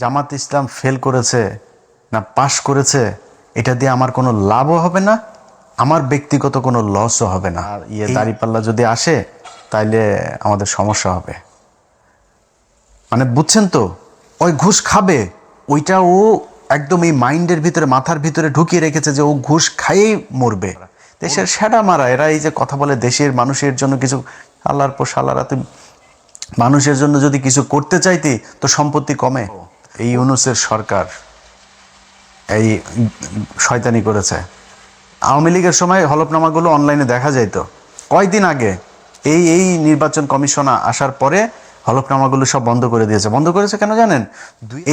জামাত ইসলাম fail করেছে না পাশ করেছে এটা দিয়ে আমার কোনো লাভও হবে না, আমার ব্যক্তিগত কোনো লসও হবে না। আর দাঁড়িপাল্লা যদি আসে তাইলে আমাদের সমস্যা হবে। মানে বুঝছেন তো, ওই ঘুষ খাবে, ওইটা ও একদম এই মাইন্ডের ভিতরে, মাথার ভিতরে ঢুকিয়ে রেখেছে যে ও ঘুষ খাইয়েই মরবে। দেশের সেটা মারা এরা এই যে কথা বলে দেশের মানুষের জন্য কিছু, আল্লাহর পর সালারা, তুই মানুষের জন্য যদি কিছু করতে চাইতি তো সম্পত্তি কমে। এই ইউনূসের সরকার এই শয়তানি করেছে। আওয়ামী লীগের সময় হলফনামাগুলো অনলাইনে দেখা যাইতো কয়েকদিন আগে, এই নির্বাচন কমিশন আসার পরে হলফনামাগুলো সব বন্ধ করে দিয়েছে। বন্ধ করেছে কেন জানেন?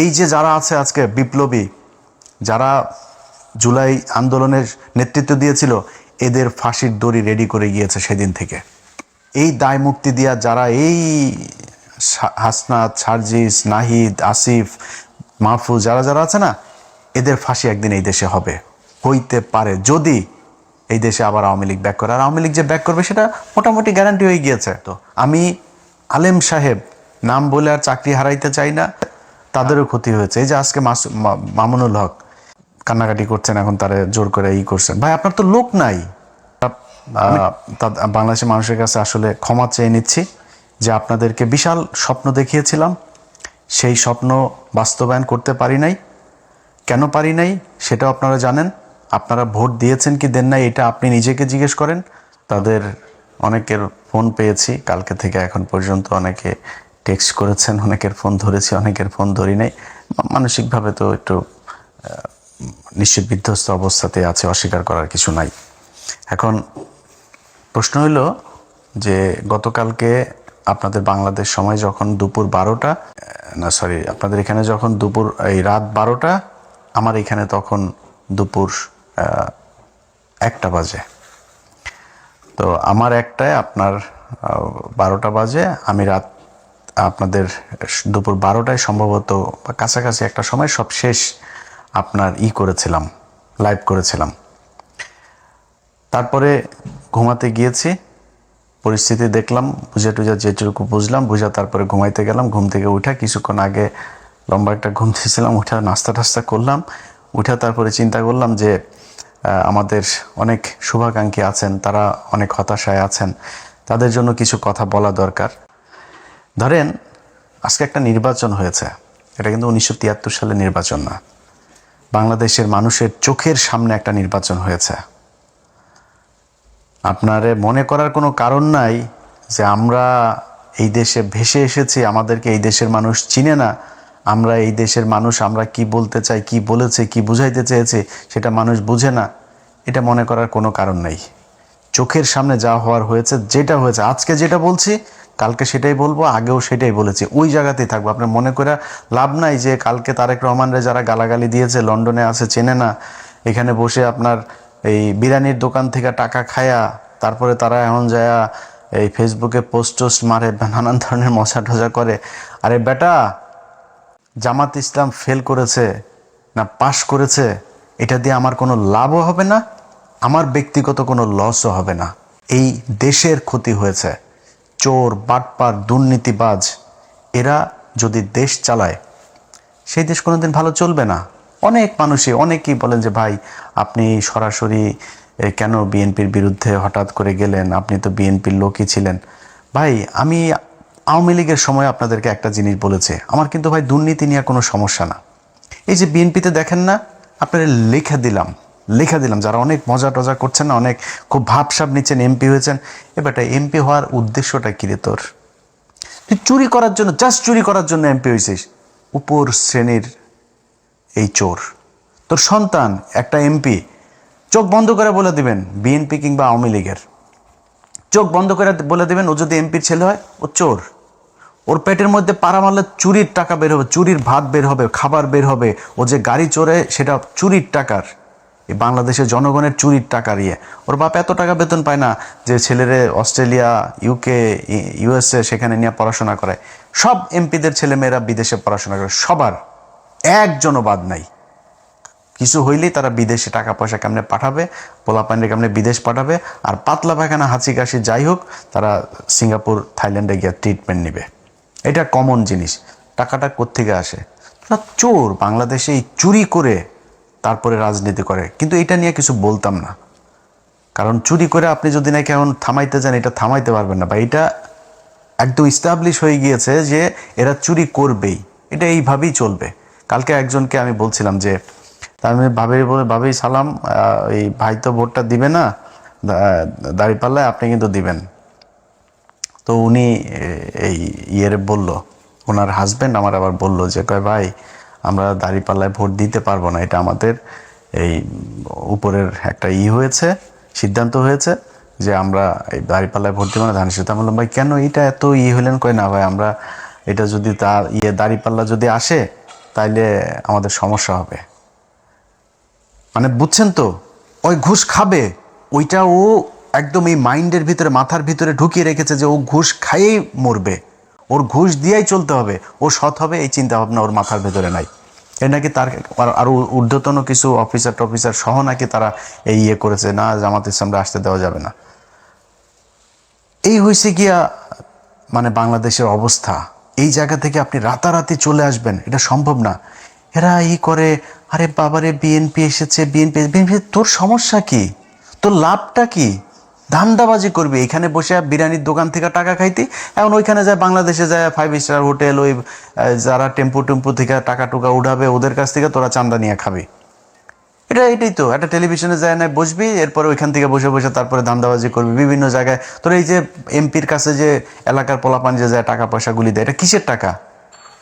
এই যে যারা আছে আজকে বিপ্লবী, যারা জুলাই আন্দোলনের নেতৃত্ব দিয়েছিল, এদের ফাঁসির দড়ি রেডি করে গিয়েছে সেদিন থেকে। এই দায় মুক্তি দিয়া যারা এই হাসনাত, সার্জিস, নাহিদ, আসিফ, মাহফুজ, যারা যারা আছে না, এদের ফাঁসি একদিন এই দেশে হবে, হইতে পারে যদি এই দেশে আবার আওয়ামী লীগ ব্যাক করে। আর আওয়ামী লীগ যে ব্যাক করবে সেটা মোটামুটি গ্যারান্টি হয়ে গিয়েছে। তো আমি আলেম সাহেব নাম বলে আর চাকরি হারাইতে চাই না, তাদেরও ক্ষতি হয়েছে। এই যে আজকে মামুনুল হক কান্নাকাটি করছেন, এখন তারা জোর করে করছেন। ভাই আপনার তো লোক নাই। বাংলাদেশের মানুষের কাছে আসলে ক্ষমা চেয়ে নিচ্ছি যে আপনাদেরকে বিশাল স্বপ্ন দেখিয়েছিলাম, সেই স্বপ্ন বাস্তবায়ন করতে পারি নাই। কেন পারি নাই সেটাও আপনারা জানেন। আপনারা ভোট দিয়েছেন কি দেন নাই এটা আপনি নিজেকে জিজ্ঞেস করেন। তাদের অনেকের ফোন পেয়েছি কালকে থেকে এখন পর্যন্ত, অনেকে টেক্সট করেছেন, অনেকের ফোন ধরেছি, অনেকের ফোন ধরি নাই। মানসিকভাবে তো একটু নিশ্চিত বিধ্বস্ত অবস্থাতে আছে, অস্বীকার করার কিছু নাই। এখন প্রশ্ন হলো যে গতকালকে আপনাদের বাংলাদেশ সময় যখন দুপুর 12টা, আপনাদের এখানে যখন দুপুর রাত 12টা, আমার এখানে তখন দুপুর 1টা বাজে। তো আমার 1টায় আপনার 12টা বাজে, আমি রাত আপনাদের দুপুর 12টায় সম্ভবত বা কাছাকাছি একটা সময় সব শেষ আপনার করেছিলাম, লাইভ করেছিলাম। তারপরে ঘুমাতে গিয়েছি, পরিস্থিতি দেখলাম, বুঝে টুঝা যেটুকু বুঝলাম বুঝা তারপরে ঘুমাইতে গেলাম। ঘুম থেকে উঠা কিছুক্ষণ আগে লম্বা একটা ঘুম দিয়েছিলাম, উঠে নাস্তা টাস্তা করলাম। উঠে তারপরে চিন্তা করলাম যে আমাদের অনেক শুভাকাঙ্ক্ষী আছেন, তারা অনেক হতাশায় আছেন, তাদের জন্য কিছু কথা বলা দরকার। ধরেন আজকে একটা নির্বাচন হয়েছে, এটা কিন্তু 1973 সালের নির্বাচন না, বাংলাদেশের মানুষের চোখের সামনে একটা নির্বাচন হয়েছে। আপনারে মনে করার কোনো কারণ নাই যে আমরা এই দেশে ভেসে এসেছি, আমাদেরকে এই দেশের মানুষ চিনে না, আমরা এই দেশের মানুষ, আমরা কি বলতে চাই, কি বলেছে, কি বুঝাইতে চেয়েছে সেটা মানুষ বুঝে না, এটা মনে করার কোনো কারণ নেই। চোখের সামনে যা হওয়ার হয়েছে, যেটা হয়েছে, আজকে যেটা বলছি কালকে সেটাই বলবো, আগেও সেটাই বলেছি, ওই জায়গাতেই থাকবো। আপনার মনে করে লাভ নাই যে কালকে তারেক রহমানরে যারা গালাগালি দিয়েছে, লন্ডনে আছে, চেনে না, এখানে বসে আপনার এই বিরিয়ানির দোকান থেকে টাকা খায়া তারপরে তারা এখন যায় এই ফেসবুকে পোস্ট টোস্ট মারে, নানান ধরনের মশা টজা করে। আরে বেটা, জামাত ইসলাম ফেল করেছে না পাশ করেছে এটা দিয়ে আমার কোনো লাভও হবে না, আমার ব্যক্তিগত কোনো লসও হবে না। এই দেশের ক্ষতি হয়েছে। চোর, বাটপার, দুর্নীতিবাজ এরা যদি দেশ চালায়, সেই দেশ কোনোদিন ভালো চলবে না। অনেক মানুষই অনেকেই বলেন যে ভাই আপনি সরাসরি কেন বিএনপির বিরুদ্ধে হঠাৎ করে গেলেন, আপনি তো বিএনপির লোকই ছিলেন। ভাই আমি আওয়ামী লীগের সময় আপনাদেরকে একটা জিনিস বলেছে, আমার কিন্তু ভাই দুর্নীতি নিয়ে কোনো সমস্যা না। এই যে বিএনপিতে দেখেন না, আপনারা লেখা দিলাম যারা অনেক মজা টজা করছেন না, অনেক খুব ভাবসাব নিচ্ছেন, এমপি হয়েছেন। এবারটা এমপি হওয়ার উদ্দেশ্যটা কী রে তোর? তুই চুরি করার জন্য, জাস্ট চুরি করার জন্য এমপি হয়েছিস, উপর শ্রেণীর এই চোর। তোর সন্তান একটা এমপি, চোখ বন্ধ করে বলে দিবেন বিএনপি কিংবা আওয়ামী লীগের, চোখ বন্ধ করে বলে দেবেন ও যদি এমপির ছেলে হয় ও চোর। ওর পেটের মধ্যে পাড়া মারলে চুরির টাকা বের হবে, চুরির ভাত বের হবে, খাবার বের হবে। ও যে গাড়ি চড়ে সেটা চুরির টাকার, এই বাংলাদেশের জনগণের চুরির টাকার ওর বাপ এত টাকা বেতন পায় না যে ছেলেরে অস্ট্রেলিয়া, ইউকে, ইউএসএ সেখানে নিয়ে পড়াশোনা করে। সব এমপিদের ছেলেমেয়েরা বিদেশে পড়াশোনা করে, সবার, একজনও বাদ নাই। কিছু হইলেই তারা বিদেশে টাকা পয়সা কেমনে পাঠাবে, পোলাপাইনে কেমনে বিদেশ পাঠাবে, আর পাতলা পায়খানা, হাঁচি কাশি যাই হোক, তারা সিঙ্গাপুর, থাইল্যান্ডে গিয়ে ট্রিটমেন্ট নেবে। এটা কমন জিনিস। টাকাটা কোত্থেকে আসে? না, চোর বাংলাদেশে এই চুরি করে তারপরে রাজনীতি করে, কিন্তু এটা নিয়ে কিছু বলতাম না, কারণ চুরি করে আপনি যদি নাকি এখন থামাইতে যান এটা থামাইতে পারবেন না, বা এটা একদম ইস্টাবলিশ হয়ে গিয়েছে যে এরা চুরি করবেই, এটা এইভাবেই চলবে। কালকে একজনকে আমি বলছিলাম যে আমি ভাবি সালাম, এই ভাই তো ভোটটা দিবে না দাঁড়িপাল্লায়, আপনি কিন্তু দিবেন। তো উনি এই ইয়ের বলল, ওনার হাজব্যান্ড আমার আবার বলল যে কয় ভাই আমরা দাঁড়িপাল্লায় ভোট দিতে পারবো না, এটা আমাদের এই উপরের একটা হয়েছে, সিদ্ধান্ত হয়েছে যে আমরা এই দাঁড়িপাল্লায় ভোট দিব না, ধানের শীষ। আমি বললাম ভাই কেন এটা এত হলেন? কয় না ভাই আমরা এটা যদি তার দাঁড়িপাল্লা যদি আসে তাইলে আমাদের সমস্যা হবে। মানে বুঝছেন তো, ওই ঘুষ খাবে, ওইটা ও একদম এই মাইন্ডের ভিতরে, মাথার ভিতরে ঢুকিয়ে রেখেছে যে ও ঘুষ খাইয়েই মরবে, ওর ঘুষ দিয়েই চলতে হবে, ও সৎ হবে, এই চিন্তা ভাবনা ওর মাথার ভেতরে নাই। এ নাকি তার আরও ঊর্ধ্বতন কিছু অফিসার সহ নাকি তারা এই করেছে, না জামাত ইসলামরা আসতে দেওয়া যাবে না। এই হয়েছে গিয়া মানে বাংলাদেশের অবস্থা। এই জায়গা থেকে আপনি রাতারাতি চলে আসবেন এটা সম্ভব না। এরা করে, আরে বাবারে বিএনপি এসেছে, বিএনপি তোর সমস্যা কি? তোর লাভটা কি? ধান্দাবাজি করবি এখানে বসে বিরিয়ানির দোকান থেকে টাকা খাইতি, এখন ওইখানে যায় বাংলাদেশে যায় 5 স্টার হোটেল, ওই যারা টেম্পু থেকে টাকা টুকা উঠাবে ওদের কাছ থেকে তোরা চান্দা নিয়ে খাবি। এটাই তো, একটা টেলিভিশনে যায় না বসবি, এরপরে ওইখান থেকে বসে বসে তারপরে ধান্দাবাজি করবি বিভিন্ন জায়গায়। তোর এই যে এমপির কাছে যে এলাকার পোলাপান যে যায় টাকা পয়সা গুলি দেয়, এটা কিসের টাকা?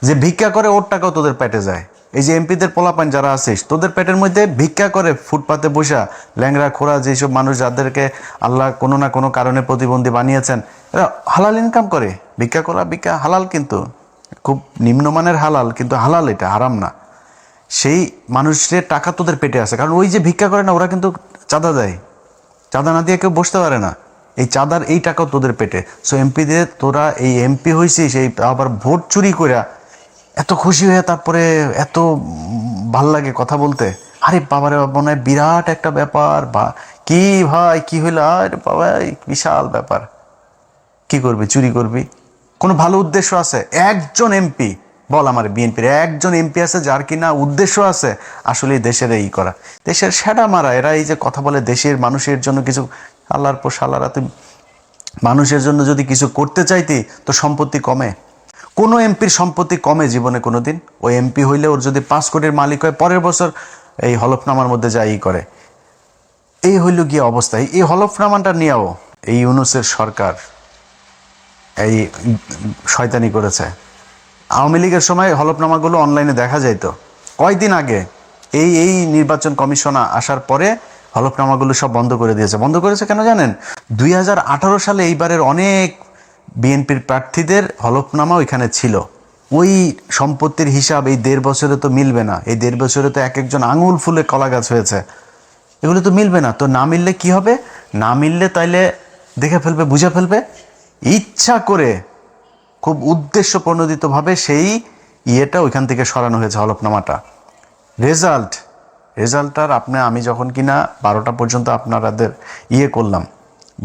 যে ভিক্ষা করে ওর টাকাও তোদের পেটে যায়। এই যে এমপিদের পোলাপান যারা আছিস, তোদের পেটের মধ্যে ভিক্ষা করে ফুটপাতে বসা ল্যাংরা খোড়া যেসব মানুষ যাদেরকে আল্লাহ কোনো না কোনো কারণে প্রতিবন্ধী বানিয়েছেন, এরা হালাল ইনকাম করে। ভিক্ষা হালাল, কিন্তু খুব নিম্নমানের হালাল, কিন্তু হালাল, এটা হারাম না। সেই মানুষের টাকা তোদের পেটে আছে, কারণ ওই যে ভিক্ষা করে না ওরা কিন্তু চাঁদা দেয়, চাঁদা না দিয়ে কেউ বসতে পারে না, এই চাঁদার এই টাকাও তোদের পেটে। সো এমপিদের তোরা এই এমপি হয়েছিস, এই আবার ভোট চুরি করে এত খুশি হয়ে তারপরে এত ভাল লাগে কথা বলতে। আরে বাবারে মনে হয় বিরাট একটা ব্যাপার, বা কি ভাই কি হইলো, আরে বাবা বিশাল ব্যাপার। কি করবি? চুরি করবি? কোনো ভালো উদ্দেশ্য আছে? একজন এমপি বল আমার, বিএনপির একজন এমপি আছে যার কিনা উদ্দেশ্য আছে আসলে দেশের এই করা, দেশের সেটা মারা। এরা এই যে কথা বলে দেশের মানুষের জন্য কিছু, আল্লাহর পর সালারা, তুই মানুষের জন্য যদি কিছু করতে চাইতি তো সম্পত্তি কমে? কোনো এমপির সম্পত্তি কমে জীবনে কোনো দিন? ওই এমপি হইলে ওর যদি 5 কোটির মালিক হয়, পরের বছর এই হলফনামার মধ্যে যাই করে। এই হইল গিয়ে অবস্থা। এই হলফনামাটা নিয়েও এই ইউনূসের সরকার এই শয়তানি করেছে। আওয়ামী লীগের সময় হলফনামাগুলো অনলাইনে দেখা যাইত, কয়েকদিন আগে এই নির্বাচন কমিশন আসার পরে হলফনামাগুলো সব বন্ধ করে দিয়েছে। বন্ধ করেছে কেন জানেন? 2018 সালে এইবারের অনেক বিএনপির প্রার্থীদের হলফনামা ওইখানে ছিল। ওই সম্পত্তির হিসাব এই 1.5 বছরে তো মিলবে না, এই 1.5 বছরে তো এক একজন আঙুল ফুলে কলা গাছ হয়েছে, এগুলো তো মিলবে না। তো না মিললে কি হবে? না মিললে তাইলে দেখে ফেলবে, বুঝে ফেলবে, ইচ্ছা করে খুব উদ্দেশ্য প্রণোদিতভাবে সেই ওইখান থেকে সরানো হয়েছে হলফনামাটা। রেজাল্টটার আমি যখন কিনা 12টা পর্যন্ত আপনাদের করলাম,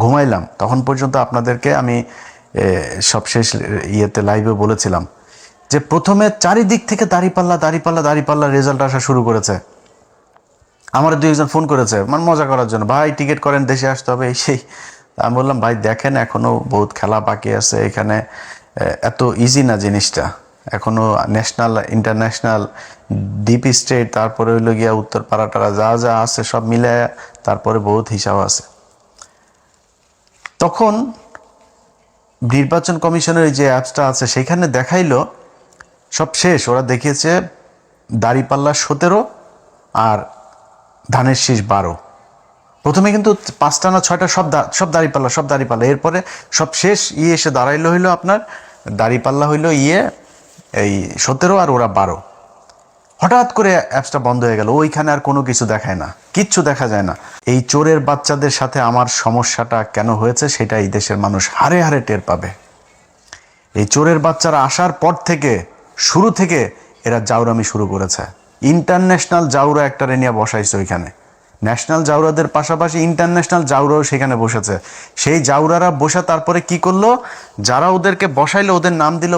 ঘুমাইলাম, তখন পর্যন্ত আপনাদেরকে আমি সবশেষ লাইভে বলেছিলাম যে প্রথমে চারিদিক থেকে দাঁড়িপাল্লা রেজাল্ট আসা শুরু করেছে। আমার 2 জন ফোন করেছে মানে মজা করার জন্য, ভাই টিকিট করেন, দেশে আসতে হবে এই সেই। আমি বললাম ভাই দেখেন এখনও বহুত খেলা বাকি আছে এখানে, এত ইজি না জিনিসটা, এখনও ন্যাশনাল ইন্টারন্যাশনাল ডিপ স্টেট, তারপরে হইল গিয়া উত্তর পাড়াটারা যা আছে সব মিলে তারপরে বহুত হিসাব আছে। তখন নির্বাচন কমিশনের যে অ্যাপসটা আছে সেখানে দেখাইলো সব শেষ, ওরা দেখিয়েছে দাঁড়িপাল্লা 17 আর ধানের শীষ 12। প্রথমে কিন্তু 5টা না 6টা সব দাঁড়িপাল্লা, এরপরে সব শেষ এসে দাঁড়াইলো হইলো আপনার দাঁড়িপাল্লা হইলো এই 17 আর ওরা 12। হঠাৎ করে অ্যাপসটা বন্ধ হয়ে গেল, ওইখানে আর কোনো কিছু দেখায় না, কিচ্ছু দেখা যায় না। এই চোরের বাচ্চাদের সাথে আমার সমস্যাটা কেন হয়েছে সেটা এই দেশের মানুষ হারে হারে টের পাবে। এই চোরের বাচ্চারা আসার পর থেকে, শুরু থেকে এরা জাউরামি শুরু করেছে। ইন্টারন্যাশনাল জাউরা একটা নিয়ে বসাইছে ওইখানে, ন্যাশনাল জাউরাদের পাশাপাশি ইন্টারন্যাশনাল জাউরাও সেখানে বসেছে। সেই জাউরারা বসে তারপরে কি করলো, যারা ওদেরকে বসাইলো ওদের নাম দিল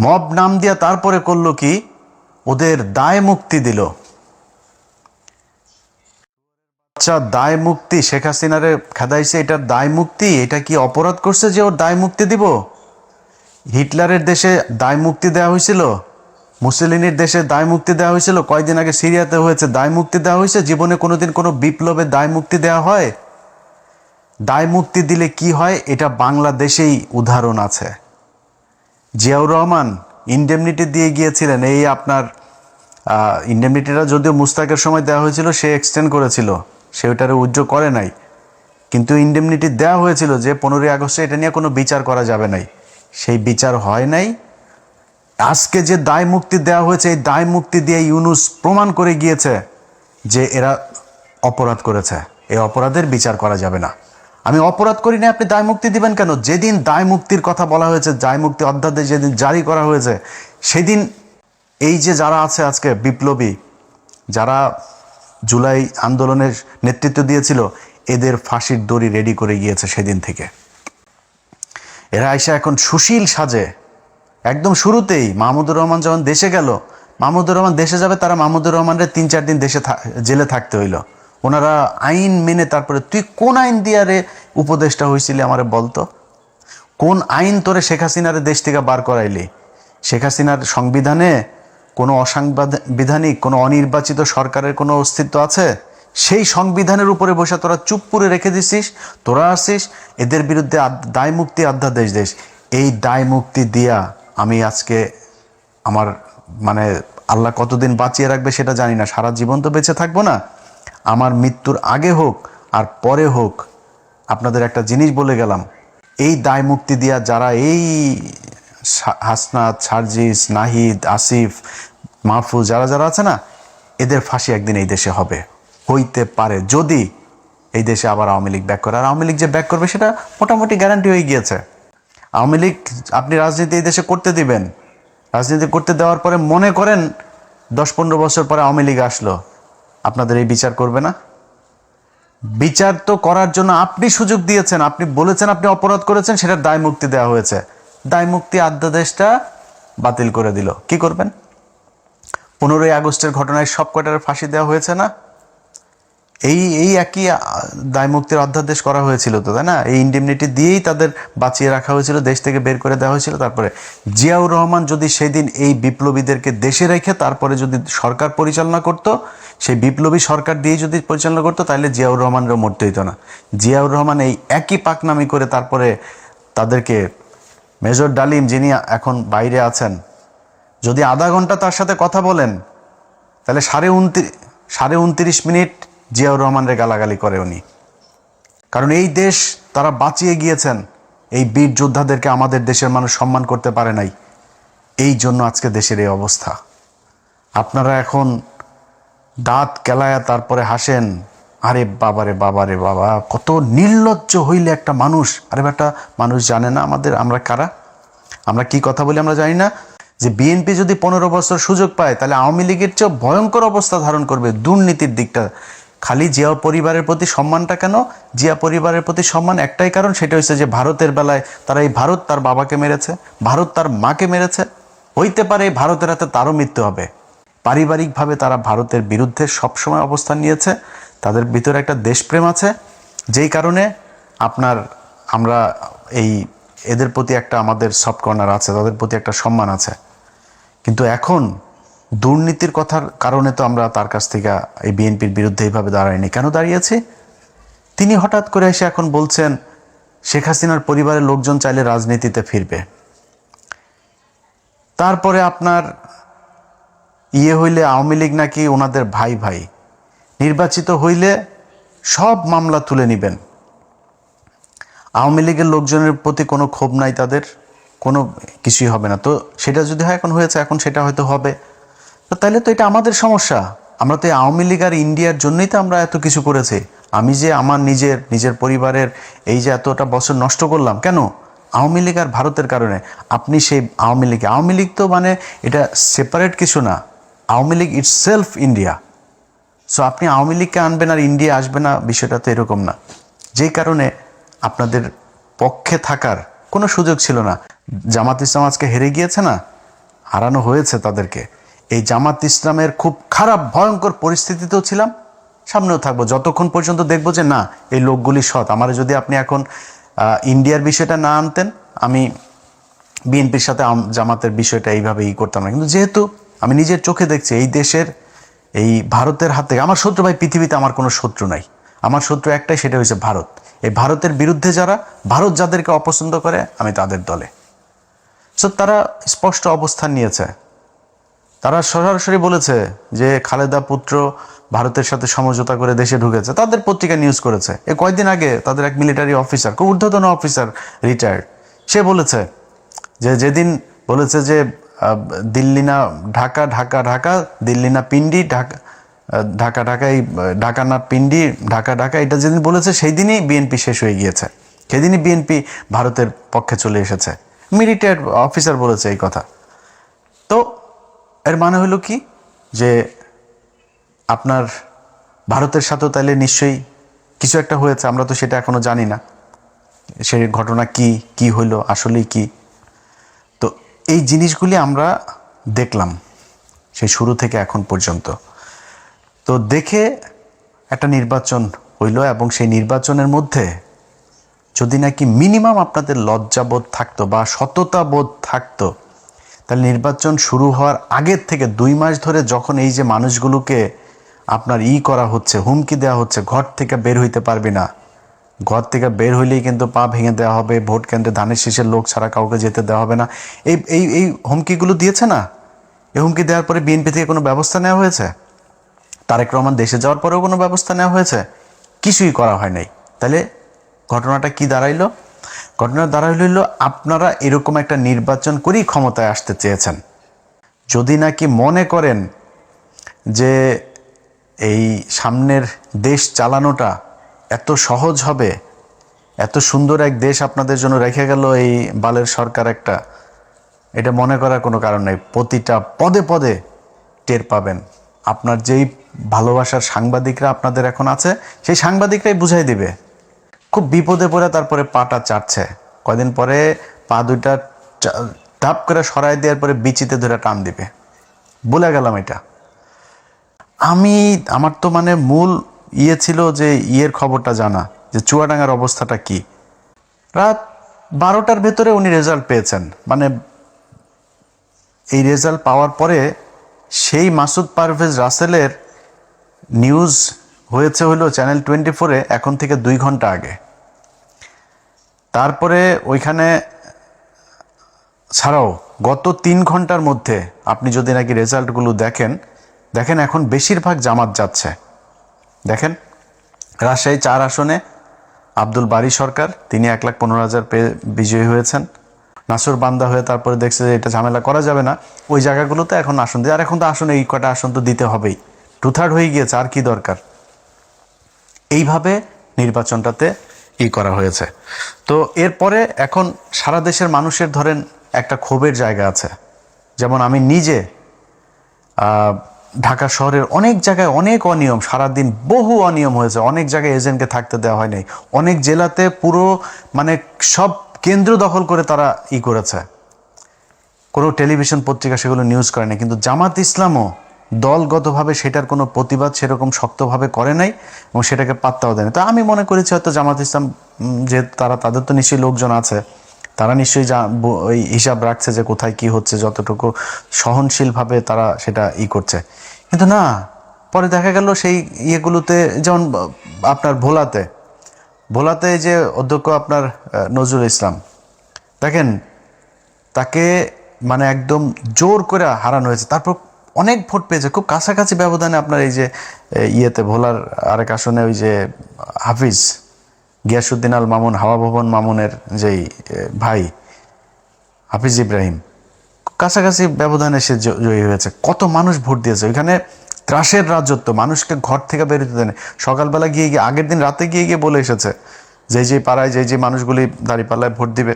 মব নাম দিয়া তারপরে করলো কি, ওদের দায় মুক্তি দিল। আচ্ছা, দায় মুক্তি, শেখ হাসিনারে খেদাইছে, এটার দায় মুক্তি, এটা কি অপরাধ করছে যে ওর দায় মুক্তি দিব? হিটলারের দেশে দায় মুক্তি দেওয়া হয়েছিল, মুসলিনের দেশে দায় মুক্তি দেওয়া হয়েছিল, কয়েকদিন আগে সিরিয়াতে হয়েছে, দায় মুক্তি দেওয়া হয়েছে। জীবনে কোনোদিন কোনো বিপ্লবে দায় মুক্তি দেওয়া হয়? দায় মুক্তি দিলে কি হয়, এটা বাংলাদেশেই উদাহরণ আছে। জিয়াউর রহমান ইনডেমনিটি দিয়ে গিয়েছিলেন, এই আপনার ইনডেমনিটিটা যদিও মুস্তাকের সময় দেওয়া হয়েছিল, সে এক্সটেন্ড করেছিল, সে ওইটারে উজ্জ্ব করে নাই, কিন্তু ইনডেমনিটি দেওয়া হয়েছিল যে 15ই আগস্টে এটা নিয়ে কোনো বিচার করা যাবে নাই, সেই বিচার হয় নাই। আজকে যে দায় মুক্তি দেওয়া হয়েছে, এই দায় মুক্তি দিয়ে ইউনূস প্রমাণ করে গিয়েছে যে এরা অপরাধ করেছে, এই অপরাধের বিচার করা যাবে না। আমি অপরাধ করি না, আপনি দায় মুক্তি দিবেন কেন? যেদিন দায় মুক্তির কথা বলা হয়েছে, দায় মুক্তি অধ্যাদেশ যেদিন জারি করা হয়েছে, সেদিন এই যে যারা আছে আজকে বিপ্লবী, যারা জুলাই আন্দোলনের নেতৃত্ব দিয়েছিল, এদের ফাঁসির দড়ি রেডি করে গিয়েছে সেদিন থেকে। এরা আইসা এখন সুশীল সাজে। একদম শুরুতেই মাহমুদুর রহমান যখন দেশে গেল, মাহমুদুর রহমান দেশে যাবে, তারা মাহমুদুর রহমানের 3-4 দিন দেশে জেলে থাকতে হইল। ওনারা আইন মেনে, তারপরে তুই কোন আইন দিয়া রে উপদেষ্টা হয়েছিলি আমারে বলতো, কোন আইন তোরে শেখ হাসিনারে দেশ থেকে বার করাইলি? শেখ হাসিনার সংবিধানে কোনো অসাংবিধানিক, কোনো অনির্বাচিত সরকারের কোনো অস্তিত্ব আছে? সেই সংবিধানের উপরে বসে তোরা চুপ করে রেখে দিছিস, তোরা আসিস এদের বিরুদ্ধে দায় মুক্তি অধ্যাদেশ দেশ। এই দায় মুক্তি দিয়া আমি আজকে আমার মানে আল্লাহ কতদিন বাঁচিয়ে রাখবে সেটা জানি না, সারা জীবন তো বেঁচে থাকবো না। আমার মৃত্যুর আগে হোক আর পরে হোক, আপনাদের একটা জিনিস বলে গেলাম, এই দায় মুক্তি দিয়া যারা এই হাসনাত, সার্জিস, নাহিদ, আসিফ, মাহফুজ, যারা যারা আছে না, এদের ফাঁসি একদিন এই দেশে হবে, হইতে পারে যদি এই দেশে আবার আওয়ামী লীগ ব্যাক করে। আর আওয়ামী লীগ যে ব্যাক করবে সেটা মোটামুটি গ্যারান্টি হয়ে গিয়েছে। আওয়ামী লীগ আপনি রাজনীতি এই দেশে করতে দিবেন, রাজনীতি করতে দেওয়ার পরে মনে করেন 10-15 বছর পরে আওয়ামী লীগ আসলো, আপনাদের এই বিচার করবে না? বিচার তো করার জন্য আপনি সুযোগ দিয়েছেন, আপনি বলেছেন আপনি অপরাধ করেছেন, সেটার দায় মুক্তি দেওয়া হয়েছে, দায় মুক্তি অধ্যাদেশটা বাতিল করে দিল। কি করবেন? 15ই আগস্টের ঘটনায় সব কটার ফাঁসি দেওয়া হয়েছে না? এই একই দায় মুক্তির অধ্যাদেশ করা হয়েছিল তো, তাই না? এই ইনডেমনিটি দিয়েই তাদের বাঁচিয়ে রাখা হয়েছিল, দেশ থেকে বের করে দেওয়া হয়েছিল। তারপরে জিয়াউর রহমান যদি সেদিন এই বিপ্লবীদেরকে দেশে রেখে তারপরে যদি সরকার পরিচালনা করত, সেই বিপ্লবী সরকার দিয়ে যদি পরিচালনা করতো, তাহলে জিয়াউর রহমানেরও মরতে হইতো না। জিয়াউর রহমান এই একই পাকনামি করে তারপরে তাদেরকে, মেজর ডালিম যিনি এখন বাইরে আছেন, যদি আধা ঘন্টা তার সাথে কথা বলেন, তাহলে 29.5 মিনিট জিয়াউর রহমানের গালাগালি করে উনি। কারণ এই দেশ তারা বাঁচিয়ে গিয়েছেন, এই বীর যোদ্ধাদেরকে আমাদের দেশের মানুষ সম্মান করতে পারে নাই, এই জন্য আজকে দেশের এই অবস্থা। আপনারা এখন দাঁত কেলায়া তারপরে হাসেন, আরে বাবারে বাবারে বাবা, কত নির্লজ্জ হইলে একটা মানুষ। আরে একটা মানুষ জানে না আমরা কারা, আমরা কি কথা বলি আমরা জানি না? যে বিএনপি যদি 15 বছর সুযোগ পায়, তাহলে আওয়ামী লীগের চেয়ে ভয়ঙ্কর অবস্থা ধারণ করবে দুর্নীতির দিকটা। খালি জিয়া পরিবারের প্রতি সম্মানটা কেন? জিয়া পরিবারের প্রতি সম্মান একটাই কারণ, সেটা হচ্ছে যে ভারতের বেলায় তারা এই ভারত তার বাবাকে মেরেছে, ভারত তার মাকে মেরেছে, হইতে পারে এই ভারতের হাতে তারও মৃত্যু হবে। পারিবারিকভাবে তারা ভারতের বিরুদ্ধে সবসময় অবস্থান নিয়েছে, তাদের ভিতরে একটা দেশপ্রেম আছে, যেই কারণে আমরা এদের প্রতি একটা আমাদের সফট কর্নার আছে, তাদের প্রতি একটা সম্মান আছে। কিন্তু এখন দুর্নীতির কথার কারণে তো আমরা তার কাছ থেকে এই বিএনপির বিরুদ্ধে এইভাবে দাঁড়াইনি। কেন দাঁড়িয়েছি? তিনি হঠাৎ করে এসে এখন বলছেন শেখ হাসিনার পরিবারের লোকজন চাইলে রাজনীতিতে ফিরবে। তারপরে আপনার হইলে আওয়ামী লীগ নাকি ওনাদের ভাই ভাই, নির্বাচিত হইলে সব মামলা তুলে নেবেন। আওয়ামী লীগের লোকজনের প্রতি কোনো ক্ষোভ নাই, তাদের কোনো কিছুই হবে না। তো সেটা যদি হয়, এখন হয়েছে, এখন সেটা হয়তো হবে। তো তাহলে তো এটা আমাদের সমস্যা। আমরা তো আওয়ামী লীগ আর ইন্ডিয়ার জন্যই তো আমরা এত কিছু করেছি। আমি যে আমার নিজের পরিবারের এই যে এতটা বছর নষ্ট করলাম, কেন? আওয়ামী লীগ আর ভারতের কারণে। আপনি সেই আওয়ামী লীগ তো মানে এটা সেপারেট কিছু না, Awami League itself India. So আপনি আওয়ামী লীগকে আনবেন আর ইন্ডিয়া আসবে না, বিষয়টা তো এরকম না। যেই কারণে আপনাদের পক্ষে থাকার কোনো সুযোগ ছিল না। জামাত ইসলাম আজকে হেরে গিয়েছে না, হারানো হয়েছে তাদেরকে। এই জামাত ইসলামের খুব খারাপ ভয়ঙ্কর পরিস্থিতিতেও ছিলাম, সামনেও থাকবো যতক্ষণ পর্যন্ত দেখবো যে না এই লোকগুলি সৎ। আমার যদি আপনি এখন ইন্ডিয়ার বিষয়টা না আনতেন, আমি বিএনপির সাথে জামাতের বিষয়টা এইভাবে করতাম না। কিন্তু যেহেতু আমি নিজের চোখে দেখছি এই দেশের এই ভারতের হাত থেকে, আমার শত্রু ভাই পৃথিবীতে আমার কোনো শত্রু নাই, আমার শত্রু একটাই, সেটা হচ্ছে ভারত। এই ভারতের বিরুদ্ধে যারা, ভারত যাদেরকে অপছন্দ করে আমি তাদের দলে। সো তারা স্পষ্ট অবস্থান নিয়েছে, তারা সরাসরি বলেছে যে খালেদা পুত্র ভারতের সাথে সমঝোতা করে দেশে ঢুকেছে। তাদের পত্রিকা নিউজ করেছে। কয়েকদিন আগে তাদের এক মিলিটারি অফিসার, খুব ঊর্ধ্বতন অফিসার, রিটায়ার্ড, সে বলেছে যে যেদিন বলেছে যে দিল্লি না ঢাকা, ঢাকা ঢাকা, দিল্লি না পিন্ডি, ঢাকা ঢাকা ঢাকাই, ঢাকা না পিন্ডি, ঢাকা ঢাকা, এটা যেদিন বলেছে সেই দিনই বিএনপি শেষ হয়ে গিয়েছে, সেদিনই বিএনপি ভারতের পক্ষে চলে এসেছে। মিলিটারি অফিসার বলেছে এই কথা। তো এর মানে হলো কি যে আপনার ভারতের সাথেও তাহলে নিশ্চয়ই কিছু একটা হয়েছে, আমরা তো সেটা এখনো জানি না সেই ঘটনা কি হইলো আসলেই কি। তো এই জিনিসগুলি আমরা দেখলাম সেই শুরু থেকে এখন পর্যন্ত। তো দেখে একটা নির্বাচন হইল, এবং সেই নির্বাচনের মধ্যে যদি নাকি মিনিমাম আপনাদের লজ্জাবোধ থাকতো বা সততাবোধ থাকতো, তাহলে নির্বাচন শুরু হওয়ার আগের থেকে 2 মাস ধরে যখন এই যে মানুষগুলোকে আপনার করা হচ্ছে, হুমকি দেওয়া হচ্ছে, ঘর থেকে বের হইতে পারবি না, ঘর থেকে বের হইলেই কিন্তু পা ভেঙে দেওয়া হবে, ভোট কেন্দ্রে ধানের শীষের লোক ছাড়া কাউকে যেতে দেওয়া হবে না, এই এই এই হুমকিগুলো দিয়েছে না। এই হুমকি দেওয়ার পরে বিএনপি থেকে কোনো ব্যবস্থা নেওয়া হয়েছে? তারেক রহমান দেশে যাওয়ার পরেও কোনো ব্যবস্থা নেওয়া হয়েছে? কিছুই করা হয় নাই। তাহলে ঘটনাটা কি দাঁড়াইলো? ঘটনা দাঁড়াইল আপনারা এরকম একটা নির্বাচন করেই ক্ষমতায় আসতে চেয়েছেন। যদি নাকি মনে করেন যে এই সামনের দেশ চালানোটা এত সহজ হবে, এত সুন্দর এক দেশ আপনাদের জন্য রেখে গেল এই বালের সরকার একটা, এটা মনে করার কোনো কারণ নেই। প্রতিটা পদে পদে টের পাবেন। আপনার যেই ভালোবাসার সাংবাদিকরা আপনাদের এখন আছে, সেই সাংবাদিকরাই বুঝাই দিবে। খুব বিপদে পড়ে তারপরে পাটা চাটছে, কয়দিন পরে পা দুইটা ধাপ করে সরাই দেওয়ার পরে বিচিতে ধরে টান দিবে। বলে গেলাম এটা। আমার তো মানে মূল ছিল যে খবরটা জানা, যে চুয়াডাঙ্গার অবস্থাটা কি। রাত 12টার ভেতরে উনি রেজাল্ট পেয়েছেন। মানে এই রেজাল্ট পাওয়ার পরে সেই মাসুদ পারভেজ রাসেলের নিউজ হয়েছে হলো চ্যানেল 24-এ এখন থেকে 2 ঘন্টা আগে। তারপরে ওইখানে ছাড়াও গত 3 ঘন্টার মধ্যে আপনি যদি নাকি রেজাল্টগুলো দেখেন এখন বেশিরভাগ জামাত যাচ্ছে। দেখেন রাজশাহী 4 আসনে আব্দুল বারী সরকার, তিনি 1,15,000 পেয়ে বিজয়ী হয়েছেন। নাসুর বান্দা হয়ে তারপরে দেখছে যে এটা ঝামেলা করা যাবে না, ওই জায়গাগুলোতে এখন আসন দিয়ে, আর এখন তো আসনে এই কটা আসন তো দিতে হবেই, 2/3 হয়ে গিয়েছে, আর কি দরকার। এইভাবে নির্বাচনটাতে করা হয়েছে। তো এরপরে এখন সারা দেশের মানুষের ধরেন একটা ক্ষোভের জায়গা আছে। যেমন আমি নিজে ঢাকা শহরের অনেক জায়গায় অনেক অনিয়ম, সারাদিন বহু অনিয়ম হয়েছে, অনেক জায়গায় এজেন্টকে থাকতে দেওয়া হয় নাই, অনেক জেলাতে পুরো মানে সব কেন্দ্র দখল করে তারা করেছে, কোনো টেলিভিশন পত্রিকা সেগুলো নিউজ করে নাই। কিন্তু জামাত ইসলামও দলগতভাবে সেটার কোনো প্রতিবাদ সেরকম শক্তভাবে করে নাই এবং সেটাকে পাত্তাও দেয় না। তো আমি মনে করেছি হয়তো জামাত ইসলাম যে তাদের তো নিশ্চয়ই লোকজন আছে, তারা নিশ্চয়ই ওই হিসাব রাখছে যে কোথায় কি হচ্ছে, যতটুকু সহনশীলভাবে তারা সেটা করছে। কিন্তু না, পরে দেখা গেল সেই ইয়েগুলোতে, যেমন আপনার ভোলাতে যে অধ্যক্ষ আপনার নজরুল ইসলাম, দেখেন তাকে মানে একদম জোর করে হারানো হয়েছে, তারপর অনেক ভোট পেয়েছে, খুব কাছাকাছি ব্যবধানে। আপনার এই যে ভোলার আরেক আসনে ওই যে হাফিজ গিয়াসউদ্দিন আল মামুন, হাওয়া ভবন মামুনের যেই ভাই হাফিজ ইব্রাহিম, কাছাকাছি ব্যবধানে সে জয়ী হয়েছে। কত মানুষ ভোট দিয়েছে ওইখানে। ত্রাসের রাজত্ব, মানুষকে ঘর থেকে বেরোতে দেয়। সকালবেলা গিয়ে আগের দিন রাতে গিয়ে বলে এসেছে যে পাড়ায় যে মানুষগুলি দাঁড়িপাল্লায় ভোট দিবে